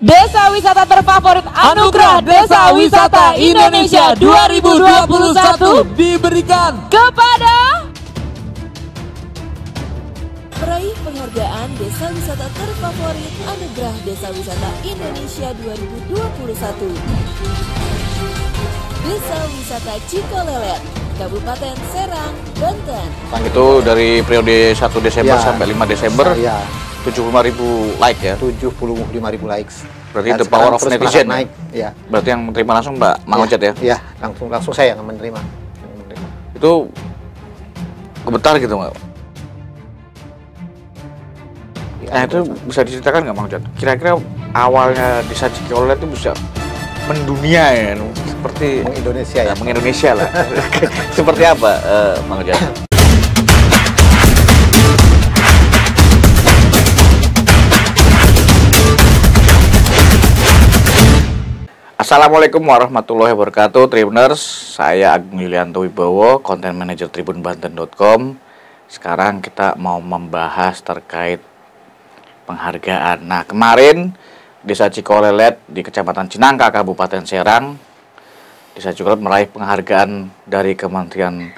Desa wisata terfavorit Anugerah Desa Wisata Indonesia 2021 diberikan kepada meraih penghargaan Desa Wisata Terfavorit Anugerah Desa Wisata Indonesia 2021. Desa Wisata Cikolelet, Kabupaten Serang, Banten. Itu dari periode 1 Desember sampai 5 Desember, 75.000 like ya? 75.000 likes. Berarti the power of netizen naik. Ya. Berarti yang menerima langsung Mbak Mang Ojat ya? Iya, langsung saya yang menerima. Itu gemetar gitu nggak? Nah itu bisa diceritakan nggak Mang Ojat? Kira-kira awalnya Desa Cikolelet itu bisa mendunia ya? Seperti Indonesia ya? Mengindonesia lah. Seperti apa Mang Ojat? Assalamualaikum warahmatullahi wabarakatuh, Tribuners. Saya Agung Yulianto Wibowo, Content Manager tribunbanten.com. Sekarang kita mau membahas terkait penghargaan. Nah, kemarin Desa Cikolelet di Kecamatan Cinangka, Kabupaten Serang, Desa Cikolelet meraih penghargaan dari Kementerian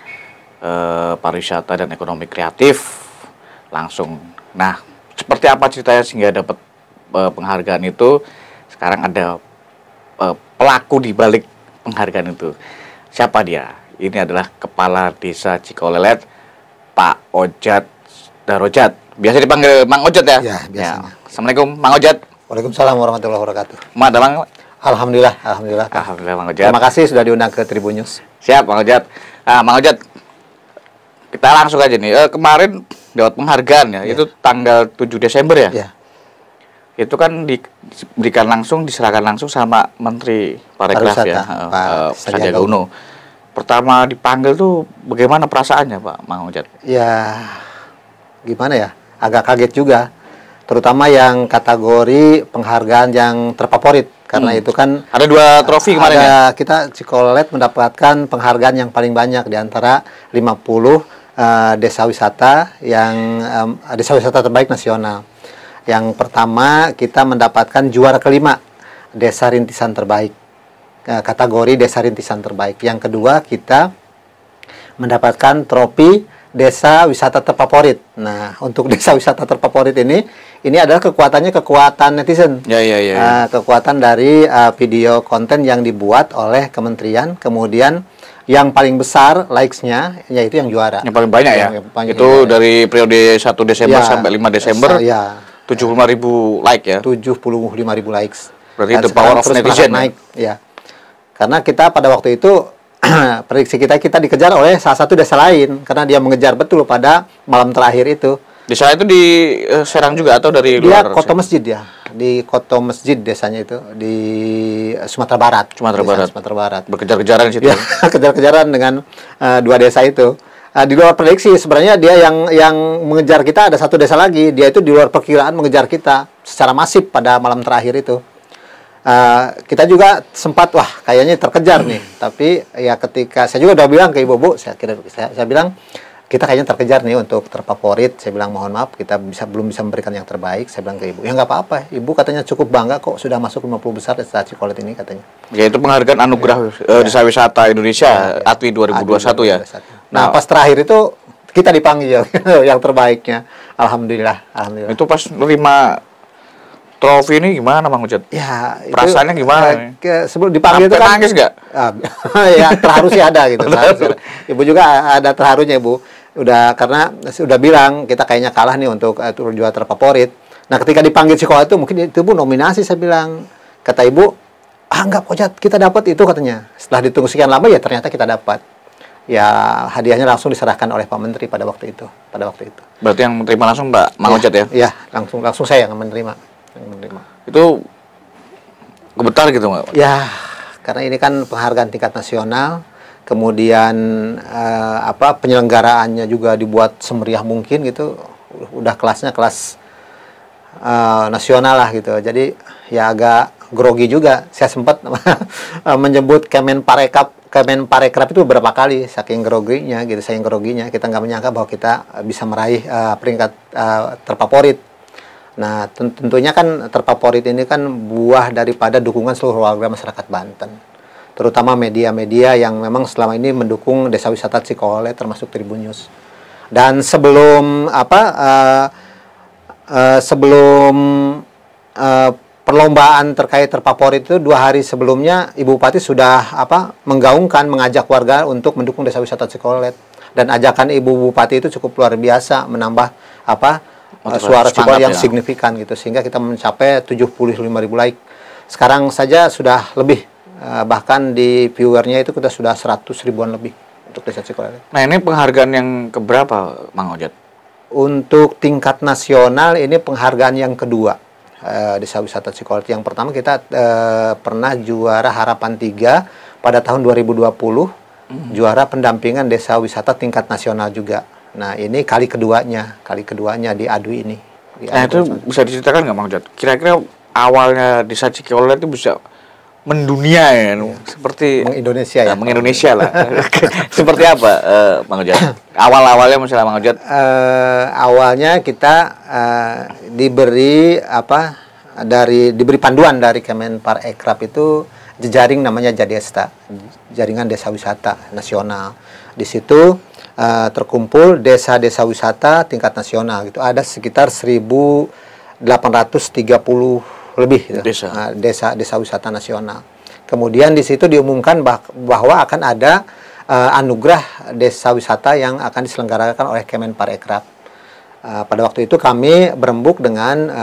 Pariwisata dan Ekonomi Kreatif langsung. Nah, seperti apa ceritanya sehingga dapat penghargaan itu? Sekarang ada pelaku di balik penghargaan itu. Siapa dia? Ini adalah Kepala Desa Cikolelet, Pak Ojat Darojat. Biasa dipanggil Mang Ojat ya? Ya, biasanya. Ya. Assalamualaikum Mang Ojat. Waalaikumsalam warahmatullahi wabarakatuh. Mang. Alhamdulillah. Alhamdulillah Mang Ojat. Terima kasih sudah diundang ke Tribun News. Siap Mang Ojat. Mang Ojat, kita langsung aja nih. Kemarin dapat penghargaan ya, itu tanggal 7 Desember ya? Ya. Itu kan diberikan langsung, diserahkan langsung sama Menteri Pariwisata ya, Pak Sandiaga Uno. Pertama dipanggil tuh bagaimana perasaannya Pak Mang Ojat? Ya, gimana ya? Agak kaget juga. Terutama yang kategori penghargaan yang terfavorit. Karena itu kan ada 2 trofi kemarin ya? Kita Cikolelet mendapatkan penghargaan yang paling banyak di antara 50 desa wisata yang desa wisata terbaik nasional. Yang pertama kita mendapatkan juara kelima Desa Rintisan Terbaik, kategori Desa Rintisan Terbaik. Yang kedua kita mendapatkan trofi Desa Wisata Terfavorit. Nah, untuk Desa Wisata Terfavorit ini adalah kekuatan netizen. Ya. Kekuatan dari video konten yang dibuat oleh kementerian, kemudian yang paling besar likes-nya yaitu yang juara. Yang paling banyak ya? Itu dari periode 1 Desember sampai 5 Desember. 75.000 like ya? 75.000 likes. Berarti the power of netizen naik, ya. Karena kita pada waktu itu prediksi kita dikejar oleh salah satu desa lain karena dia mengejar betul pada malam terakhir itu. Desa itu di Serang juga atau dari luar? Dia Koto Masjid ya. Di Koto Masjid desanya itu di Sumatera Barat. Sumatera Barat. Berkejar-kejaran di situ. Ya, kejar-kejaran dengan 2 desa itu. Di luar prediksi sebenarnya dia yang mengejar kita ada 1 desa lagi. Dia itu di luar perkiraan mengejar kita secara masif pada malam terakhir itu. Kita juga sempat kayaknya terkejar nih. Tapi ya ketika saya juga udah bilang ke Ibu, saya bilang kita kayaknya terkejar nih untuk terfavorit. Saya bilang mohon maaf kita belum bisa memberikan yang terbaik. Saya bilang ke Ibu, ya nggak apa-apa. Ibu katanya cukup bangga kok sudah masuk 50 besar Desa Cikolelet ini katanya. Ya itu penghargaan anugerah Desa Wisata Indonesia ATWI 2021 ya. Nah, pas terakhir itu kita dipanggil yang terbaiknya. Alhamdulillah. Itu pas nerima trofi ini gimana Mang Ojat? Ya, perasaannya gimana? Sebelum dipanggil itu kan nangis nggak? Ya terharu sih ada gitu. Ibu juga ada terharunya Ibu. Karena sudah bilang kita kayaknya kalah nih untuk juara terfavorit. Nah, ketika dipanggil Cikolelet itu mungkin itu Bu nominasi saya bilang. Kata Ibu, enggak Ojat kita dapat itu katanya. Setelah ditunggu sekian lama ya ternyata kita dapat. Ya hadiahnya langsung diserahkan oleh Pak Menteri pada waktu itu. Berarti yang menerima langsung Mbak Mang Ojat ya? Iya, langsung saya yang menerima. Itu gemetar gitu nggak? Ya, karena ini kan penghargaan tingkat nasional. Kemudian penyelenggaraannya juga dibuat semeriah mungkin gitu. Udah kelasnya kelas nasional lah gitu. Jadi ya agak grogi juga. Saya sempat menyebut Kemenparekraf itu beberapa kali saking groginya kita nggak menyangka bahwa kita bisa meraih peringkat terfavorit. Nah, tentunya kan terfavorit ini kan buah daripada dukungan seluruh warga masyarakat Banten, terutama media-media yang memang selama ini mendukung Desa Wisata Cikolelet termasuk Tribun News. Dan sebelum perlombaan terkait terfavorit itu 2 hari sebelumnya Ibu Bupati sudah mengajak warga untuk mendukung Desa Wisata Cikolelet, dan ajakan Ibu Bupati itu cukup luar biasa, menambah suara Cikolelet yang signifikan gitu, sehingga kita mencapai 75.000 like. Sekarang saja sudah lebih, bahkan di viewernya itu kita sudah 100 ribuan lebih untuk Desa Cikolelet. Nah, ini penghargaan yang keberapa, Mang Ojat? Untuk tingkat nasional ini penghargaan yang kedua. Desa Wisata Cikolelet. Yang pertama kita pernah juara Harapan 3 pada tahun 2020, juara pendampingan Desa Wisata tingkat nasional juga. Nah, ini kali keduanya di ADU ini. Nah, itu bisa diceritakan nggak, Mang Ojat? Kira-kira awalnya Desa Cikolelet itu bisa mendunia ya, seperti mengindonesia ya. Mengindonesia lah. Seperti apa, Mang Ojat? Awal-awalnya misalnya Mang Ojat? Awalnya kita diberi panduan dari Kemenparekraf itu jejaring namanya Jadesta, Jaringan Desa Wisata Nasional. Di situ terkumpul desa-desa wisata tingkat nasional gitu. Ada sekitar 1.830 lebih gitu, desa wisata nasional. Kemudian di situ diumumkan bahwa akan ada anugerah desa wisata yang akan diselenggarakan oleh Kemenparekraf. Pada waktu itu kami berembuk dengan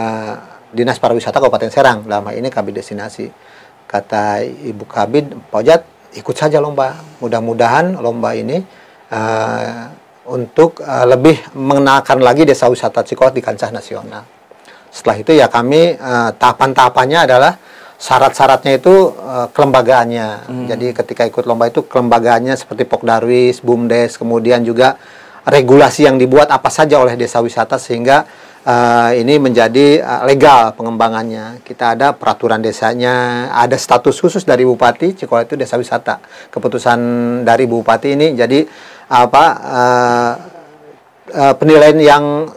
Dinas Pariwisata Kabupaten Serang, dalam hal ini Kabid Destinasi. Kata Ibu Kabid, Pak Ojat, ikut saja lomba. Mudah-mudahan lomba ini untuk lebih mengenalkan lagi desa wisata Cikolelet di kancah nasional. Setelah itu ya kami tahapan-tahapannya adalah syarat-syaratnya itu kelembagaannya. Jadi ketika ikut lomba itu kelembagaannya seperti Pokdarwis, BUMDes, kemudian juga regulasi yang dibuat apa saja oleh desa wisata sehingga ini menjadi legal pengembangannya. Kita ada peraturan desanya, ada status khusus dari Bupati Cikolelet itu desa wisata. Keputusan dari Bupati ini jadi penilaian yang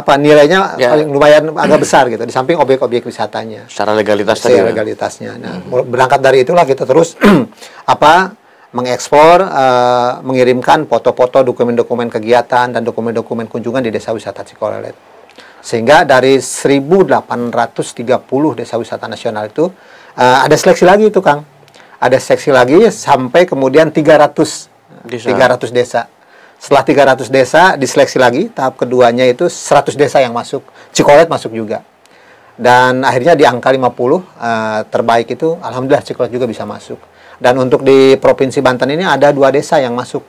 nilainya lumayan agak besar gitu, di samping objek-objek wisatanya. Secara legalitas legalitasnya. Nah, berangkat dari itulah kita terus mengekspor, mengirimkan foto-foto, dokumen-dokumen kegiatan dan dokumen-dokumen kunjungan di Desa Wisata Cikolelet. Sehingga dari 1.830 desa wisata nasional itu ada seleksi lagi itu, Kang. Ada seleksi lagi sampai kemudian 300 desa. Setelah 300 desa diseleksi lagi, tahap keduanya itu 100 desa yang masuk. Cikolelet masuk juga. Dan akhirnya di angka 50 terbaik itu alhamdulillah Cikolelet juga bisa masuk. Dan untuk di Provinsi Banten ini ada 2 desa yang masuk.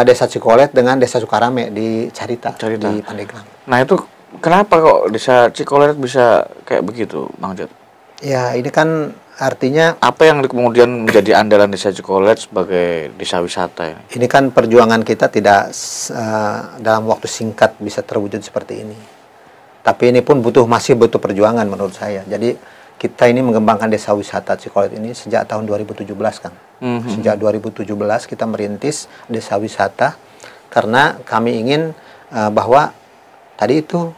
Desa Cikolelet dengan Desa Sukarame di Carita. Di Pandeglang. Nah, itu kenapa kok Desa Cikolelet bisa kayak begitu, Mang Ojat? Ya, ini kan artinya apa yang kemudian menjadi andalan Desa Cikolelet sebagai desa wisata ya? Ini kan perjuangan kita tidak dalam waktu singkat bisa terwujud seperti ini. Tapi ini pun masih butuh perjuangan menurut saya. Jadi kita ini mengembangkan desa wisata Cikolelet ini sejak tahun 2017 kan. Sejak 2017 kita merintis desa wisata karena kami ingin bahwa tadi itu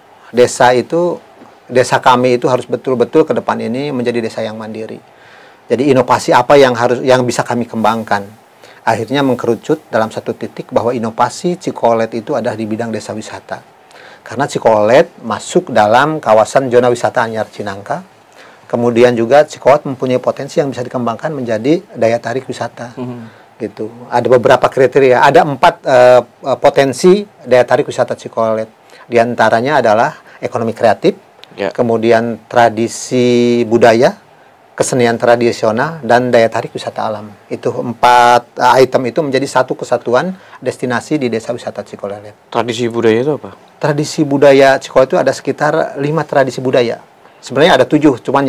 desa kami itu harus betul-betul ke depan ini menjadi desa yang mandiri. Jadi inovasi apa yang bisa kami kembangkan. Akhirnya mengkerucut dalam satu titik bahwa inovasi Cikolelet itu adalah di bidang desa wisata. Karena Cikolelet masuk dalam kawasan zona wisata Anyar Cinangka. Kemudian juga Cikolelet mempunyai potensi yang bisa dikembangkan menjadi daya tarik wisata. Gitu. Ada beberapa kriteria, ada 4 potensi daya tarik wisata Cikolelet. Di antaranya adalah ekonomi kreatif, kemudian tradisi budaya, kesenian tradisional, dan daya tarik wisata alam. Itu 4 item itu menjadi satu kesatuan destinasi di Desa Wisata Cikolelet. Tradisi budaya itu apa? Tradisi budaya Cikolelet itu ada sekitar 5 tradisi budaya. Sebenarnya ada 7, cuman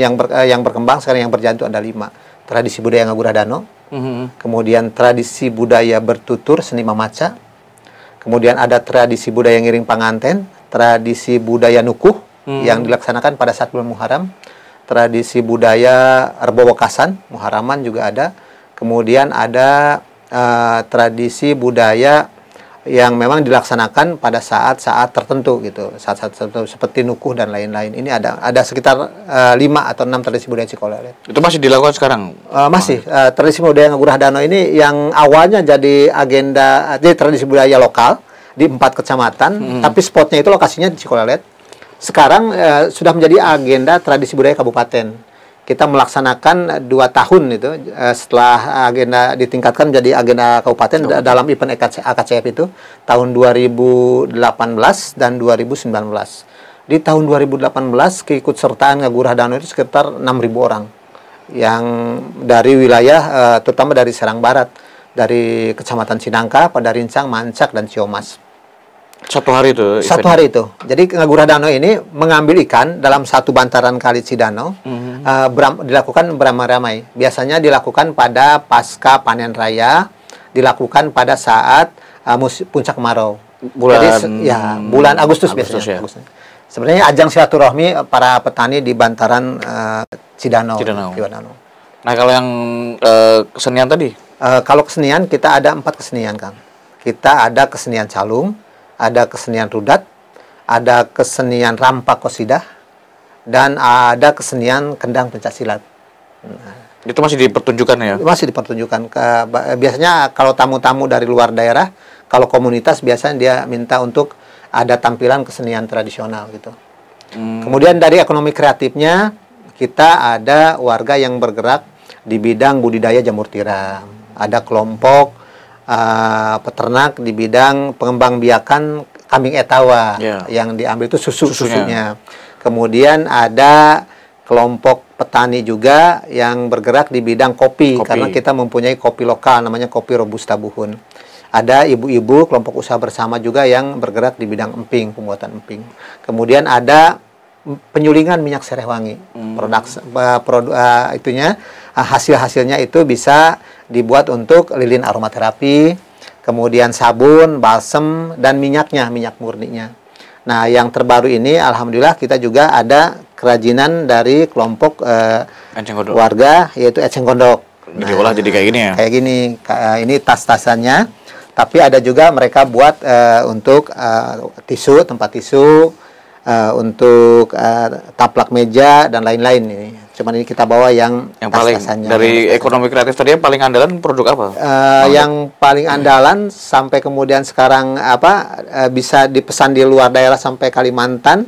yang berkembang sekarang yang berjalan itu ada 5. Tradisi budaya Ngagurah Dano, kemudian tradisi budaya bertutur seni mamaca, kemudian ada tradisi budaya ngiring panganten, tradisi budaya nukuh yang dilaksanakan pada saat bulan Muharram, tradisi budaya Rebo Wekasan, Muharraman juga ada, kemudian ada tradisi budaya yang memang dilaksanakan pada saat-saat tertentu gitu, saat-saat tertentu seperti nukuh dan lain-lain. Ini ada sekitar 5 atau 6 tradisi budaya Cikolelet. Itu masih dilakukan sekarang? Masih. Tradisi budaya Ngagurah Danau ini yang awalnya jadi tradisi budaya lokal di 4 kecamatan, tapi spotnya itu lokasinya di Cikolelet. Sekarang sudah menjadi agenda tradisi budaya kabupaten. Kita melaksanakan 2 tahun itu setelah agenda ditingkatkan menjadi agenda kabupaten dalam event AKCF itu tahun 2018 dan 2019. Di tahun 2018 keikutsertaan Ngagurah Danau itu sekitar 6.000 orang yang dari wilayah terutama dari Serang Barat, dari Kecamatan Cinangka, Padarincang, Mancak, dan Ciomas. Satu hari itu? Satu hari itu. Jadi Ngagurah Danau ini mengambil ikan dalam satu bantaran kali Cidanau, dilakukan beramai-ramai. Biasanya dilakukan pada pasca panen raya, dilakukan pada saat puncak kemarau. Bulan Agustus biasanya. Ya. Sebenarnya ajang silaturahmi para petani di bantaran Cidanau. Nah, kalau yang kesenian tadi? Kalau kesenian kita ada 4 kesenian, Kang. Kita ada kesenian calung, ada kesenian rudat, ada kesenian rampak qasidah, dan ada kesenian kendang pencaksilat. Itu masih dipertunjukkan ya? Masih dipertunjukkan. Biasanya kalau tamu-tamu dari luar daerah, kalau komunitas biasanya dia minta untuk ada tampilan kesenian tradisional gitu. Kemudian dari ekonomi kreatifnya, kita ada warga yang bergerak di bidang budidaya jamur tiram. Ada kelompok peternak di bidang pengembang biakan kambing etawa, yang diambil itu susunya. Kemudian ada kelompok petani juga yang bergerak di bidang kopi. Karena kita mempunyai kopi lokal namanya kopi Robusta Buhun. Ada ibu-ibu kelompok usaha bersama juga yang bergerak di bidang emping, pembuatan emping. Kemudian ada penyulingan minyak serewangi. Hasil-hasilnya itu bisa dibuat untuk lilin aromaterapi, kemudian sabun, balsem, dan minyak murninya. Nah, yang terbaru ini alhamdulillah kita juga ada kerajinan dari kelompok warga, yaitu eceng gondok. Diolah jadi kayak gini ya? Kayak gini. Ini tas-tasannya, tapi ada juga mereka buat untuk tisu, tempat tisu, untuk taplak meja, dan lain-lain ini. Cuman ini kita bawa yang paling dari ekonomi kreatif tadi yang paling andalan produk apa? Yang paling andalan sampai kemudian sekarang bisa dipesan di luar daerah sampai Kalimantan,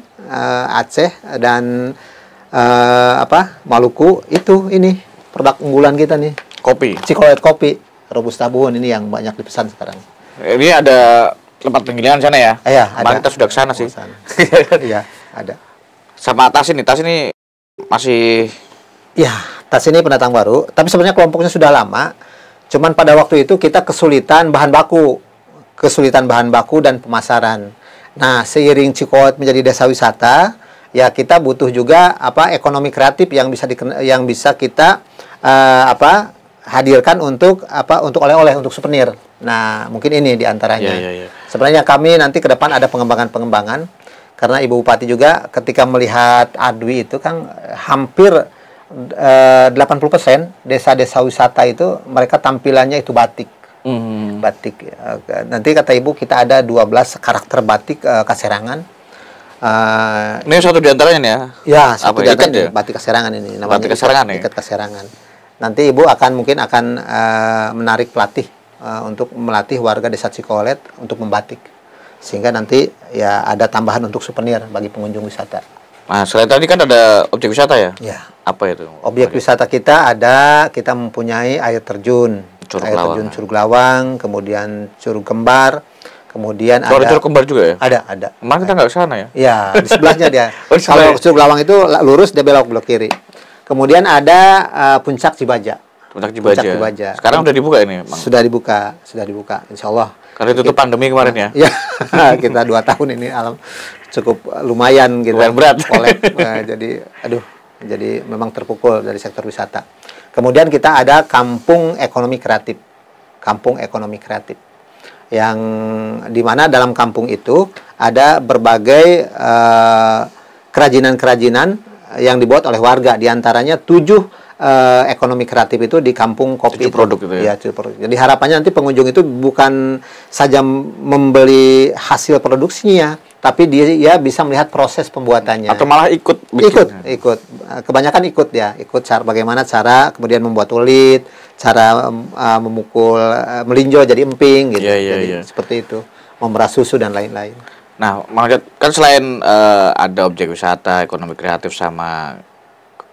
Aceh, dan Maluku. Ini produk unggulan kita nih. Kopi. Cikolelet kopi Robusta Buhun ini yang banyak dipesan sekarang. Ini ada tempat penggilingan sana ya? Iya, ada. Kita sudah ke sana sih. Iya, ada. Sama tas ini masih... Ya, tas ini pendatang baru. Tapi sebenarnya kelompoknya sudah lama. Cuman pada waktu itu kita kesulitan bahan baku dan pemasaran. Nah, seiring Cikolelet menjadi desa wisata, ya kita butuh juga ekonomi kreatif yang bisa kita hadirkan untuk oleh-oleh, untuk souvenir. Nah, mungkin ini diantaranya. Sebenarnya kami nanti ke depan ada pengembangan. Karena Ibu Bupati juga ketika melihat Adwi itu kan hampir 80% desa-desa wisata itu mereka tampilannya itu batik. Batik. Nanti kata Ibu kita ada 12 karakter batik Kaserangan. Ini satu diantaranya nih ya? Ya, satu diantaranya ya? batik Kaserangan ini. Namanya batik Kaserangan ya? Ikat Kaserangan. Nanti Ibu mungkin akan menarik pelatih untuk melatih warga desa Cikolelet untuk membatik. Sehingga nanti ya ada tambahan untuk souvenir bagi pengunjung wisata. Nah, selain tadi kan ada objek wisata ya? Ya. Apa itu? Objek wisata kita mempunyai air terjun Curug Lawang, kemudian Curug Kembar, kemudian ada Curug Kembar juga ya? Ada. Kemarin kita nggak ke sana ya? Ya, di sebelahnya dia. Kalau Curug Lawang itu lurus, dia belok kiri. Kemudian ada Puncak Cibaja. Puncak Cibaja. Sekarang udah dibuka ini, Bang? Sudah dibuka, Insya Allah. Karena itu pandemi kemarin ya? Ya, kita 2 tahun ini cukup lumayan gitu. Lumayan berat. Jadi memang terpukul dari sektor wisata. Kemudian kita ada Kampung Ekonomi Kreatif. Yang dimana dalam kampung itu ada berbagai kerajinan-kerajinan yang dibuat oleh warga. Di antaranya 7 ekonomi kreatif itu di kampung kopi Cucu produk itu ya? Ya, cucu produk. Jadi harapannya nanti pengunjung itu bukan saja membeli hasil produksinya, tapi dia bisa melihat proses pembuatannya. Atau malah ikut bikin. Ikut. Kebanyakan ikut ya, ikut bagaimana cara kemudian membuat kulit, cara memukul melinjo jadi emping gitu. Jadi seperti itu, memerah susu dan lain-lain. Nah, maksudnya kan selain ada objek wisata, ekonomi kreatif sama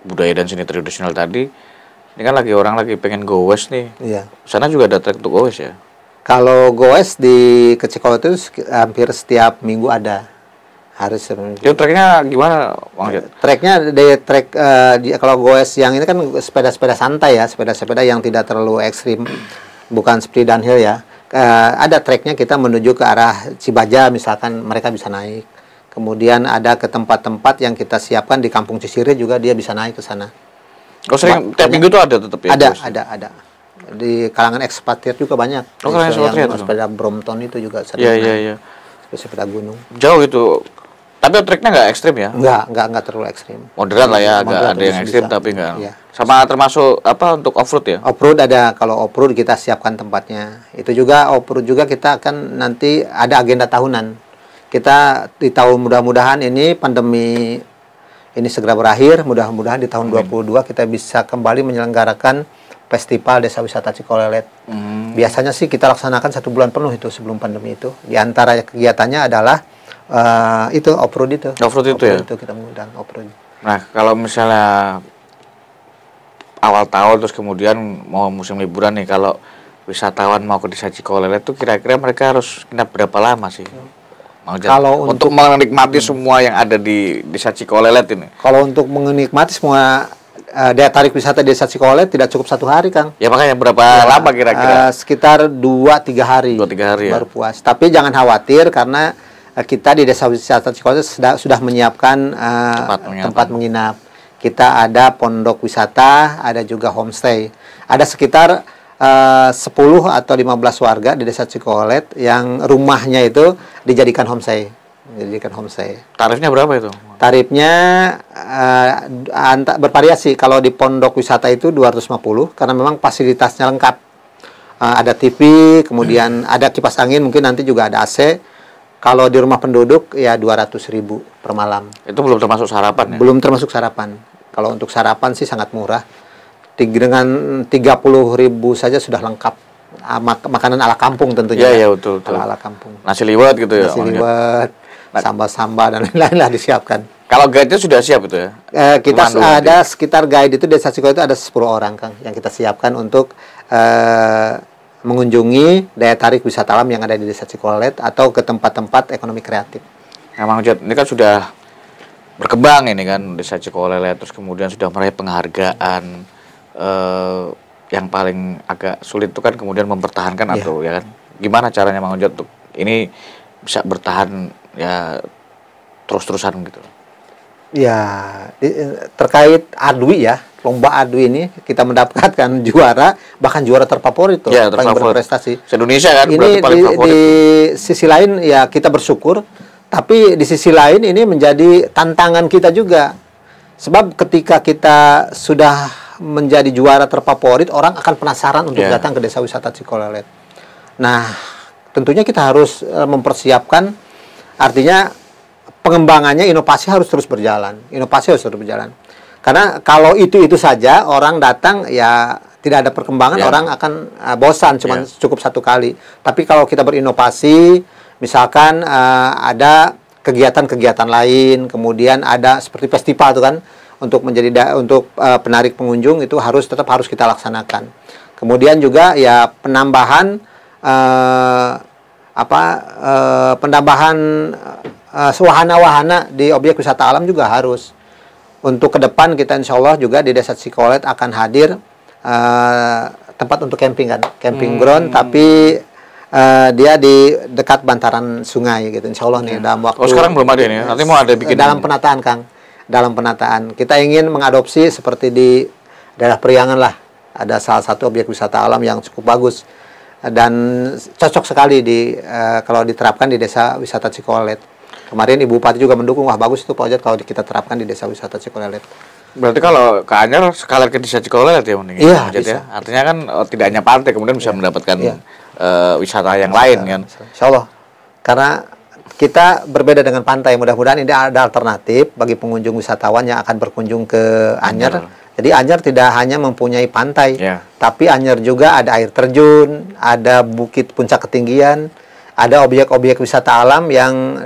budaya dan seni tradisional tadi, ini kan orang lagi pengen goes nih. Iya. Sana juga ada trek untuk goes ya? Kalau goes di Kecikol itu hampir setiap minggu ada. Harus itu treknya gimana, Bang Jet? Treknya kalau goes yang ini kan sepeda-sepeda santai ya, sepeda-sepeda yang tidak terlalu ekstrim, bukan seperti downhill ya. Ada treknya kita menuju ke arah Cibaja misalkan, mereka bisa naik. Kemudian ada ke tempat-tempat yang kita siapkan di Kampung Cisire juga dia bisa naik ke sana. Oh, sering tiap minggu tuh ada tetap ya? Ada. Di kalangan ekspatriat juga banyak. Oh, kalangan ekspatriat. Sepeda Brompton itu juga sering. Iya. Sepeda gunung. Jauh itu. Tapi treknya nggak ekstrim ya? Nggak terlalu ekstrim. Moderat lah ya, agak ada yang ekstrim tapi nggak. Iya. Sama termasuk untuk off-road ya? Off-road ada. Kalau off-road kita siapkan tempatnya. Itu juga off-road juga kita akan nanti ada agenda tahunan. Kita di tahun mudah-mudahan ini pandemi ini segera berakhir, mudah-mudahan di tahun 2022 kita bisa kembali menyelenggarakan Festival Desa Wisata Cikolelet. Biasanya sih kita laksanakan 1 bulan penuh itu sebelum pandemi itu. Di antara kegiatannya adalah itu off-road itu. Off-road itu ya? Itu kita mengundang off-road. Nah, kalau misalnya awal tahun terus kemudian mau musim liburan nih, kalau wisatawan mau ke Desa Cikolelet tuh kira-kira mereka harus nginap berapa lama sih? Kalau untuk menikmati semua yang ada di Desa Cikolelet ini. Kalau untuk menikmati semua daya tarik wisata Desa Cikolelet tidak cukup 1 hari, Kang. Ya makanya berapa lama kira-kira? Sekitar 2-3 hari. 2-3 hari baru puas. Tapi jangan khawatir karena kita di Desa Wisata Cikolelet sudah menyiapkan tempat menginap. Kita ada pondok wisata, ada juga homestay. Ada sekitar 10 atau 15 warga di Desa Cikolelet yang rumahnya itu dijadikan homestay. Tarifnya berapa itu? Tarifnya bervariasi. Kalau di pondok wisata itu 250 karena memang fasilitasnya lengkap. Ada TV, kemudian ada kipas angin, mungkin nanti juga ada AC. Kalau di rumah penduduk ya 200.000 per malam. Itu belum termasuk sarapan ya? Belum termasuk sarapan. Kalau untuk sarapan sih sangat murah. Dengan 30.000 saja sudah lengkap. Makanan ala kampung tentunya. Iya, betul. Ala kampung. Nasi liwet gitu ya? Nasi liwet, sambal-sambal dan lain-lain lah disiapkan. Kalau guide-nya sudah siap itu ya? Kita ada sekitar guide itu Desa Cikolelet itu ada 10 orang, Kang, yang kita siapkan untuk mengunjungi daya tarik wisata alam yang ada di Desa Cikolelet atau ke tempat-tempat ekonomi kreatif. Nah, Mang Jet, ini kan sudah berkembang ini kan Desa Cikolelet, terus kemudian sudah meraih penghargaan. Yang paling agak sulit itu kan kemudian mempertahankan atau ya kan gimana caranya Mang Jet untuk ini bisa bertahan ya terus-terusan gitu. Ya, terkait adwi ya, lomba adwi ini kita mendapatkan juara, bahkan juara terfavorit tuh, ya, paling berprestasi. Se-Indonesia kan ini paling favorit. Di sisi lain ya kita bersyukur, tapi di sisi lain ini menjadi tantangan kita juga. Sebab ketika kita sudah menjadi juara terfavorit, orang akan penasaran untuk datang ke Desa Wisata Cikolelet. Nah, tentunya kita harus mempersiapkan, artinya pengembangannya, inovasi harus terus berjalan. Karena kalau itu saja orang datang ya tidak ada perkembangan, orang akan bosan cukup 1 kali. Tapi kalau kita berinovasi, misalkan ada kegiatan-kegiatan lain, kemudian ada seperti festival itu kan, untuk penarik pengunjung itu tetap harus kita laksanakan. Kemudian juga ya penambahan wahana-wahana di objek wisata alam juga harus. Untuk ke depan kita insya Allah juga di Desa Cikolelet akan hadir tempat untuk camping kan, camping ground, tapi dia di dekat bantaran sungai gitu. Insya Allah nih dalam waktu. Oh, sekarang belum ada ini. Nanti mau ada bikin dalam penataan, Kang. Dalam penataan kita ingin mengadopsi seperti di daerah Priangan lah, ada salah satu objek wisata alam yang cukup bagus dan cocok sekali kalau diterapkan di Desa Wisata Cikolelet. Kemarin Ibu Bupati juga mendukung, wah bagus itu proyek kalau kita terapkan di Desa Wisata Cikolelet. Berarti kalau ke Anyer sekalian ke Desa Cikolelet ya mending. Iya, Jadi bisa. ya. Artinya kan tidak hanya pantai, kemudian bisa mendapatkan Iya. wisata yang lain kan. Insya Allah. Karena kita berbeda dengan pantai, mudah-mudahan ini ada alternatif bagi pengunjung wisatawan yang akan berkunjung ke Anyer. Jadi Anyer tidak hanya mempunyai pantai, Ya. tapi Anyer juga ada air terjun, ada bukit puncak ketinggian, ada objek-objek wisata alam yang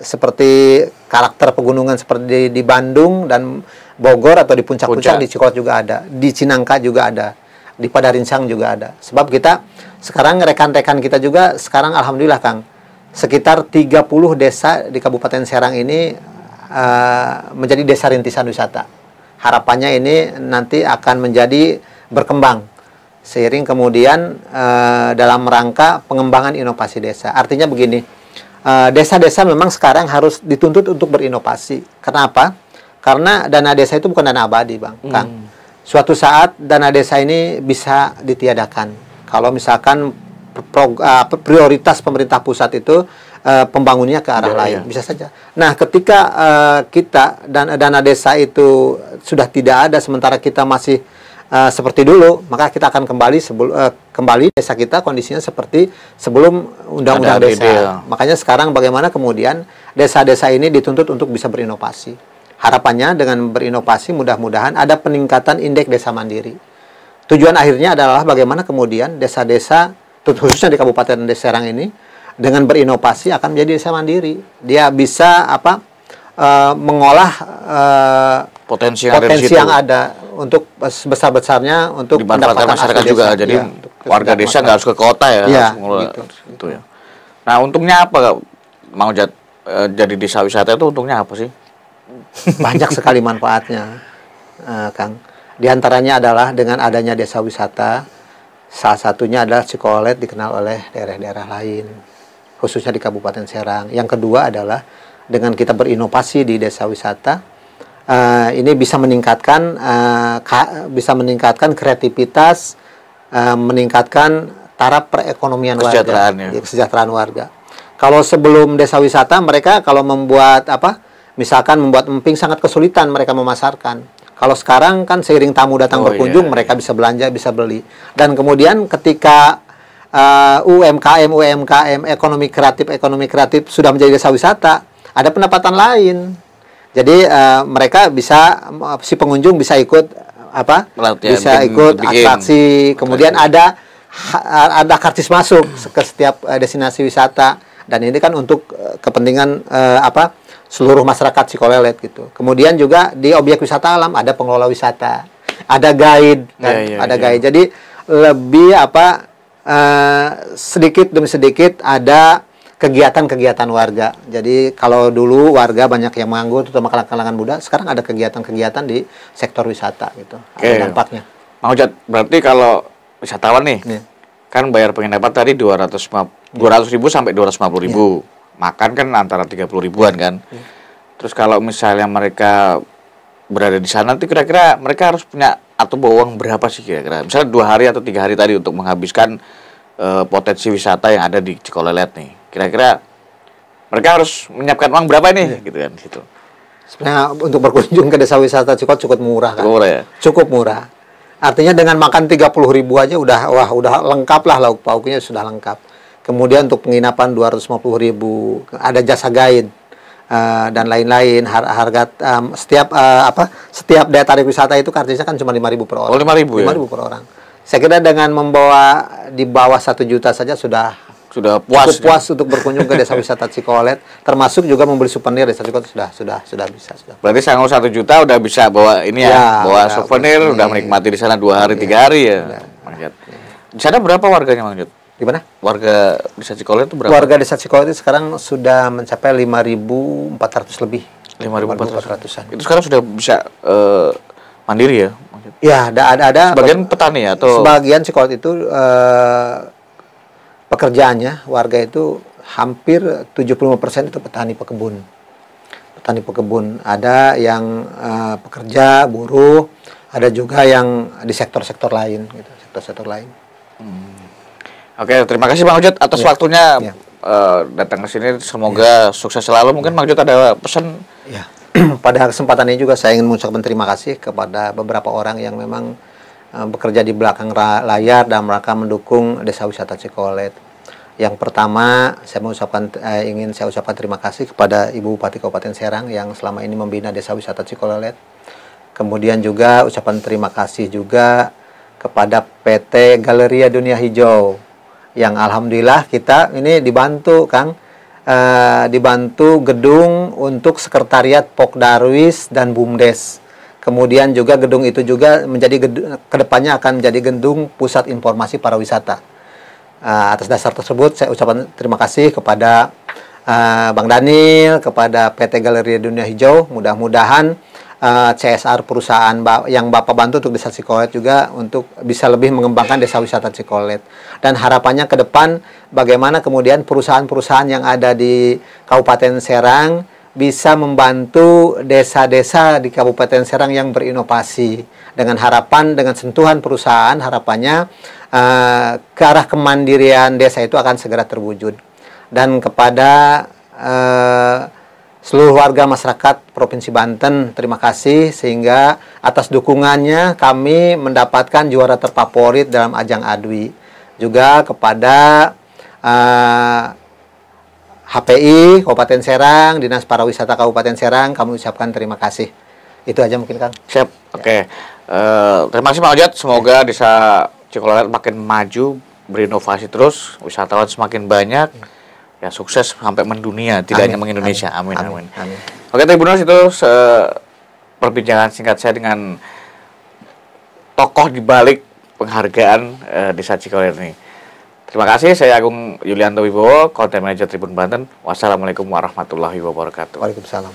seperti karakter pegunungan seperti di Bandung dan Bogor atau di puncak-puncak di Cikolet juga ada, di Cinangka juga ada, di Padarincang juga ada. Sebab kita sekarang rekan-rekan kita juga sekarang alhamdulillah Kang, sekitar 30 desa di Kabupaten Serang ini menjadi desa rintisan wisata. Harapannya ini nanti akan menjadi berkembang seiring kemudian dalam rangka pengembangan inovasi desa. Artinya begini, desa-desa memang sekarang harus dituntut untuk berinovasi. Kenapa? Karena dana desa itu bukan dana abadi, Bang. Kang. Suatu saat dana desa ini bisa ditiadakan. Kalau misalkan prioritas pemerintah pusat itu pembangunnya ke arah lain, bisa saja. Nah, ketika kita dana desa itu sudah tidak ada, sementara kita masih seperti dulu, maka kita akan kembali desa kita kondisinya seperti sebelum undang-undang desa. Makanya sekarang bagaimana kemudian desa-desa ini dituntut untuk bisa berinovasi. Harapannya dengan berinovasi mudah-mudahan ada peningkatan indeks desa mandiri. Tujuan akhirnya adalah bagaimana kemudian desa-desa khususnya di Kabupaten Serang ini dengan berinovasi akan menjadi desa mandiri. Dia bisa mengolah potensi yang ada untuk sebesar-besarnya untuk dimanfaatkan masyarakat juga. Jadi warga desa nggak harus ke kota ya, harus gitu ya. Nah, untungnya apa mau jadi desa wisata itu untungnya apa sih? Banyak sekali manfaatnya, Kang. Di antaranya adalah dengan adanya desa wisata, salah satunya adalah Cikolet dikenal oleh daerah-daerah lain, khususnya di Kabupaten Serang. Yang kedua adalah dengan kita berinovasi di desa wisata, ini bisa meningkatkan kreativitas, meningkatkan taraf perekonomian warga, kesejahteraan warga. Kalau sebelum desa wisata mereka kalau membuat misalkan membuat emping sangat kesulitan mereka memasarkan. Kalau sekarang kan seiring tamu datang berkunjung, mereka bisa belanja, bisa beli. Dan kemudian ketika UMKM, ekonomi kreatif sudah menjadi desa wisata, ada pendapatan lain. Jadi mereka bisa, si pengunjung bisa ikut bisa ikut atraksi. Kemudian ada karcis masuk ke setiap destinasi wisata. Dan ini kan untuk kepentingan seluruh masyarakat Cikolelet gitu. Kemudian juga di objek wisata alam ada pengelola wisata, ada guide, guide. Jadi lebih sedikit demi sedikit ada kegiatan-kegiatan warga. Jadi kalau dulu warga banyak yang menganggur, terutama kalangan muda, sekarang ada kegiatan-kegiatan di sektor wisata gitu. Ada dampaknya. Mang Ujat, berarti kalau wisatawan nih, kan bayar penginapan tadi 200.000 sampai 250.000. Makan kan antara 30 ribuan kan. Terus kalau misalnya mereka berada di sana, itu kira-kira mereka harus punya atau bawa uang berapa sih kira-kira? Misalnya 2 hari atau 3 hari tadi untuk menghabiskan potensi wisata yang ada di Cikolelet nih. Kira-kira mereka harus menyiapkan uang berapa nih? Gitu kan, gitu. Sebenarnya untuk berkunjung ke desa wisata Cikolet cukup murah kan. Murah ya? Cukup murah. Artinya dengan makan 30.000 aja udah lengkap lah, lauk pauknya sudah lengkap. Kemudian untuk penginapan 250.000, ada jasa guide dan lain-lain. Harga setiap daya tarik wisata itu karcisnya kan cuma 5.000 per orang. Oh, 5.000 ya? 5.000 per orang. Saya kira dengan membawa di bawah 1 juta saja sudah puas untuk berkunjung ke desa wisata Cikolet, termasuk juga membeli souvenir desa Cikolet sudah bisa. Berarti sangat 1 juta udah bisa bawa ini bawa souvenir, udah menikmati di sana 2 hari 3 hari ya. Di sana berapa warganya, Mang Ujat? Di mana? Warga desa Cikolet itu berapa? Warga desa Cikolet itu sekarang sudah mencapai 5.400 lebih. 5.400-an. Itu sekarang sudah bisa mandiri ya? Ya, ada. Sebagian petani ya? Atau? Sebagian Cikolet itu pekerjaannya, warga itu hampir 75% itu petani pekebun. Petani pekebun. Ada yang pekerja, buruh, ada juga yang di sektor-sektor lain gitu, sektor-sektor lain. Oke, terima kasih Mang Ujat atas waktunya datang ke sini. Semoga sukses selalu. Mungkin Mang Ujat ada pesan pada kesempatan ini juga saya ingin mengucapkan terima kasih kepada beberapa orang yang memang bekerja di belakang layar dalam rangka mendukung Desa Wisata Cikolelet. Yang pertama, ingin saya ucapkan terima kasih kepada Ibu Bupati Kabupaten Serang yang selama ini membina Desa Wisata Cikolelet. Kemudian juga ucapan terima kasih juga kepada PT Galeria Dunia Hijau yang alhamdulillah kita ini dibantu, Kang. Dibantu gedung untuk sekretariat Pokdarwis dan BUMDes. Kemudian juga gedung itu juga kedepannya akan menjadi gedung pusat informasi pariwisata. Atas dasar tersebut saya ucapkan terima kasih kepada Bang Daniel, kepada PT Galeria Dunia Hijau. Mudah-mudahan CSR perusahaan yang Bapak bantu untuk Desa Cikolelet juga untuk bisa lebih mengembangkan Desa Wisata Cikolelet. Dan harapannya ke depan bagaimana kemudian perusahaan-perusahaan yang ada di Kabupaten Serang bisa membantu desa-desa di Kabupaten Serang yang berinovasi. Dengan harapan, dengan sentuhan perusahaan, harapannya ke arah kemandirian desa itu akan segera terwujud. Dan kepada seluruh warga masyarakat Provinsi Banten, terima kasih sehingga atas dukungannya kami mendapatkan juara terfavorit dalam ajang ADWI. Juga kepada HPI Kabupaten Serang, Dinas Pariwisata Kabupaten Serang, kami ucapkan terima kasih. Itu aja mungkin, Kang. Siap, oke. Terima kasih Pak Ojat, semoga Desa Cikolelet makin maju, berinovasi terus, wisatawan semakin banyak. Ya sukses sampai mendunia, tidak hanya mengindonesia. Amin. Oke, Tribuners, itu perbincangan singkat saya dengan tokoh di balik penghargaan Desa Cikolelet ini. Terima kasih, saya Agung Yulianto Wibowo, Content Manager Tribun Banten. Wassalamualaikum warahmatullahi wabarakatuh. Waalaikumsalam.